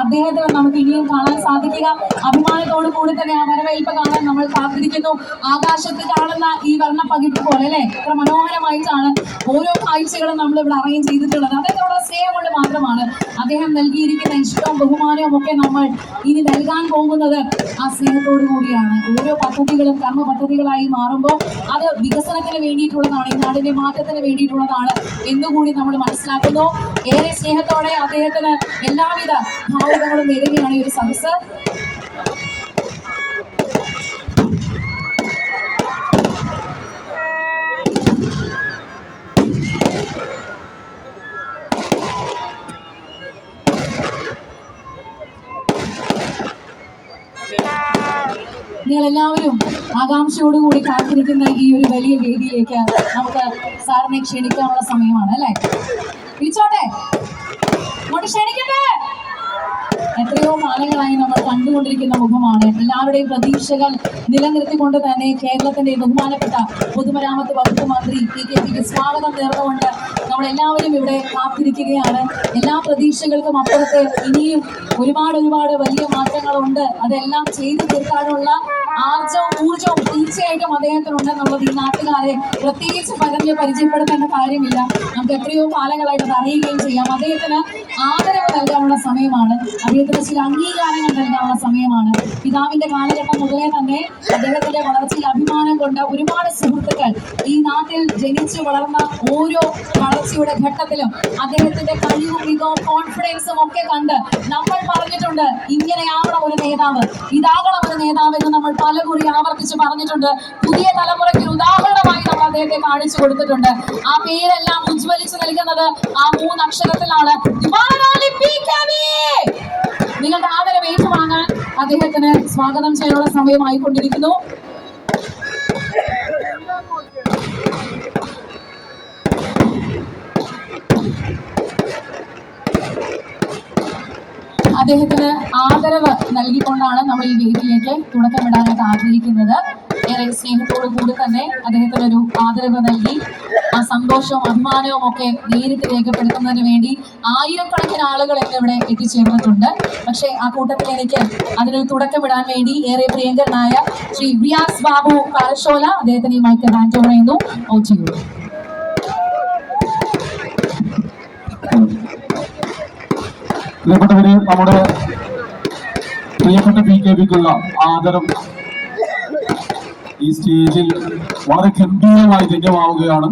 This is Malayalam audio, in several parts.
അദ്ദേഹത്തിന് നമുക്ക് ഇനിയും കാണാൻ സാധിക്കുക. അഭിമാനത്തോടു കൂടി തന്നെ ആ വരവേൽപ്പ് കാണാൻ നമ്മൾ കാത്തിരിക്കുന്നു. ആകാശത്ത് കാണുന്ന ഈ വർണ്ണപ്പകിട്ട് പോലെ അല്ലെ, എത്ര മനോഹരമായിട്ടാണ് ഓരോ കാഴ്ചകളും നമ്മൾ ഇവിടെ അറേഞ്ച് ചെയ്തിട്ടുള്ളത്. അദ്ദേഹത്തോടുള്ള സ്നേഹം കൊണ്ട് മാത്രമാണ്. അദ്ദേഹം നൽകിയിരിക്കുന്ന ഇഷ്ടവും ബഹുമാനവും ഒക്കെ നമ്മൾ ഇനി നൽകാൻ പോകുന്നത് ആ സ്നേഹത്തോടു കൂടിയാണ്. ഓരോ പദ്ധതികളും കർമ്മ പദ്ധതികളായി മാറുമ്പോൾ അത് വികസനത്തിന് വേണ്ടിയിട്ടുള്ളതാണ്, ഈ നാടിന്റെ മാറ്റത്തിന് വേണ്ടിയിട്ടുള്ളതാണ് എന്നുകൂടി നമ്മൾ മനസ്സിലാക്കുന്നു. ഏറെ സ്നേഹത്തോടെ അദ്ദേഹത്തിന് എല്ലാവിധ ഭാവുകങ്ങളും നേടുകയാണ് ഈ ഒരു സദസ്സ്. നിങ്ങൾ എല്ലാവരും ആകാംക്ഷയോടുകൂടി കാത്തിരിക്കുന്ന ഈ ഒരു വലിയ വേദിയിലേക്ക് നമുക്ക് സാറിനെ ക്ഷണിക്കാനുള്ള സമയമാണ് അല്ലെ. വിളിച്ചോട്ടെ, അങ്ങോട്ട് ക്ഷണിക്കട്ടെ. എത്രയോ കാലങ്ങളായി നമ്മൾ കണ്ടുകൊണ്ടിരിക്കുന്ന മുഖമാണ്. എല്ലാവരുടെയും പ്രതീക്ഷകൾ നിലനിർത്തിക്കൊണ്ട് തന്നെ കേരളത്തിന്റെ ബഹുമാനപ്പെട്ട പൊതുമരാമത്ത് വകുപ്പ് മന്ത്രി PKPക്ക് സ്വാഗതം നേർന്നുകൊണ്ട് നമ്മളെല്ലാവരും ഇവിടെ കാത്തിരിക്കുകയാണ്. എല്ലാ പ്രതീക്ഷകൾക്കും അപ്പുറത്ത് ഇനിയും ഒരുപാട് വലിയ മാറ്റങ്ങളുണ്ട്. അതെല്ലാം ചെയ്തു തീർക്കാനുള്ള ആർജവും ഊർജവും തീർച്ചയായിട്ടും അദ്ദേഹത്തിനുണ്ടെന്നുള്ളത് ഈ നാട്ടുകാരെ പ്രത്യേകിച്ച് പരിചയപ്പെടുത്തേണ്ട കാര്യമില്ല. നമുക്ക് എത്രയോ കാലങ്ങളായിട്ട് അത് അറിയുകയും ചെയ്യാം. അദ്ദേഹത്തിന് ആദരവ് നൽകാനുള്ള സമയമാണ്, അദ്ദേഹത്തിന് ചില അംഗീകാരങ്ങൾ നൽകാനുള്ള സമയമാണ്. പിതാവിന്റെ കാലഘട്ടം മുതലേ തന്നെ അദ്ദേഹത്തിന്റെ വളർച്ചയിൽ അഭിമാനം കൊണ്ട് ഒരുപാട് സുഹൃത്തുക്കൾ ഈ നാട്ടിൽ ജനിച്ചു വളർന്ന ഓരോ വളർച്ചയുടെ ഘട്ടത്തിലും അദ്ദേഹത്തിന്റെ കഴിവും മികവും കോൺഫിഡൻസും ഒക്കെ കണ്ട് നമ്മൾ പറഞ്ഞിട്ടുണ്ട്, ഇങ്ങനെയാവണം ഒരു നേതാവ്, ഇതാകണം ഒരു നേതാവ് എന്ന് നമ്മൾ പലകുറി ആവർത്തിച്ച് പറഞ്ഞിട്ടുണ്ട്. പുതിയ തലമുറയ്ക്ക് ഉദാഹരണമായി നമ്മൾ അദ്ദേഹത്തെ കാണിച്ചു കൊടുത്തിട്ടുണ്ട്. ആ പേരെല്ലാം ഉജ്ജ്വലിച്ചു നൽകുന്നത് ആ 3 അക്ഷരത്തിലാണ്. നിങ്ങളുടെ ആദരവ് ഏറ്റുവാങ്ങാൻ അദ്ദേഹത്തിന് സ്വാഗതം ചെയ്യാനുള്ള സമയമായിക്കൊണ്ടിരിക്കുന്നു. അദ്ദേഹത്തിന് ആദരവ് നൽകിക്കൊണ്ടാണ് നമ്മൾ ഈ വേദിയിലേക്ക് തുടക്കമിടാനായിട്ട് ആഗ്രഹിക്കുന്നത്. ഏറെ സ്നേഹത്തോടു കൂടി തന്നെ അദ്ദേഹത്തിന് ഒരു ആദരവ് നൽകി ആ സന്തോഷവും അഭിമാനവും ഒക്കെ നേരിട്ട് രേഖപ്പെടുത്തുന്നതിന് വേണ്ടി ആയിരക്കണക്കിന് ആളുകൾ എന്നിവിടെ എത്തിച്ചേർന്നിട്ടുണ്ട്. പക്ഷേ ആ കൂട്ടത്തിൽ എനിക്ക് അതിനൊരു തുടക്കമിടാൻ വേണ്ടി ഏറെ പ്രിയങ്കരനായ ശ്രീ റിയാസ് ബാബു പാറശോല അദ്ദേഹത്തിന് ഈ മൈക്ക് ഹാൻഡ് ഓവർ ചെയ്യുന്നു. പ്രിയപ്പെട്ടവര്, നമ്മുടെ പ്രിയപ്പെട്ട PKPക്കുള്ള ആദരം ഈ സ്റ്റേജിൽ വളരെ ഗംഭീരമായി ധന്യമാവുകയാണ്.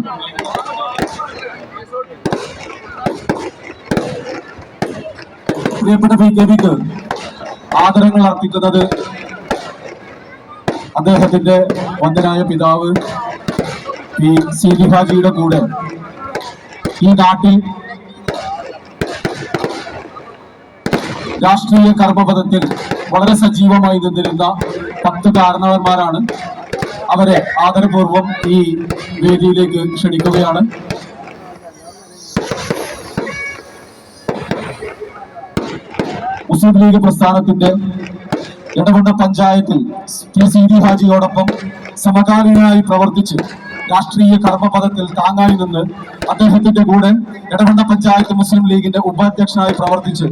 പ്രിയപ്പെട്ട PKPക്ക് ആദരങ്ങൾ അർപ്പിക്കുന്നത് അദ്ദേഹത്തിന്റെ വന്ദനായ പിതാവ് CD ഹാജിയുടെ കൂടെ ഈ നാട്ടിൽ രാഷ്ട്രീയ കർമ്മപഥത്തിൽ വളരെ സജീവമായി നിന്നിരുന്ന 10 കാരണവന്മാരാണ്. അവരെ ആദരപൂർവ്വം ഈ വേദിയിലേക്ക് ക്ഷണിക്കുകയാണ്. മുസ്ലിം ലീഗ് പ്രസ്ഥാനത്തിന്റെ എടവണ്ണ പഞ്ചായത്തിൽ CD ഹാജിയോടൊപ്പം സമകാലീനായി പ്രവർത്തിച്ച് രാഷ്ട്രീയ കർമ്മപഥത്തിൽ താങ്ങായി നിന്ന് അദ്ദേഹത്തിന്റെ കൂടെ എടവണ്ണ പഞ്ചായത്ത് മുസ്ലിം ലീഗിന്റെ ഉപാധ്യക്ഷനായി പ്രവർത്തിച്ച്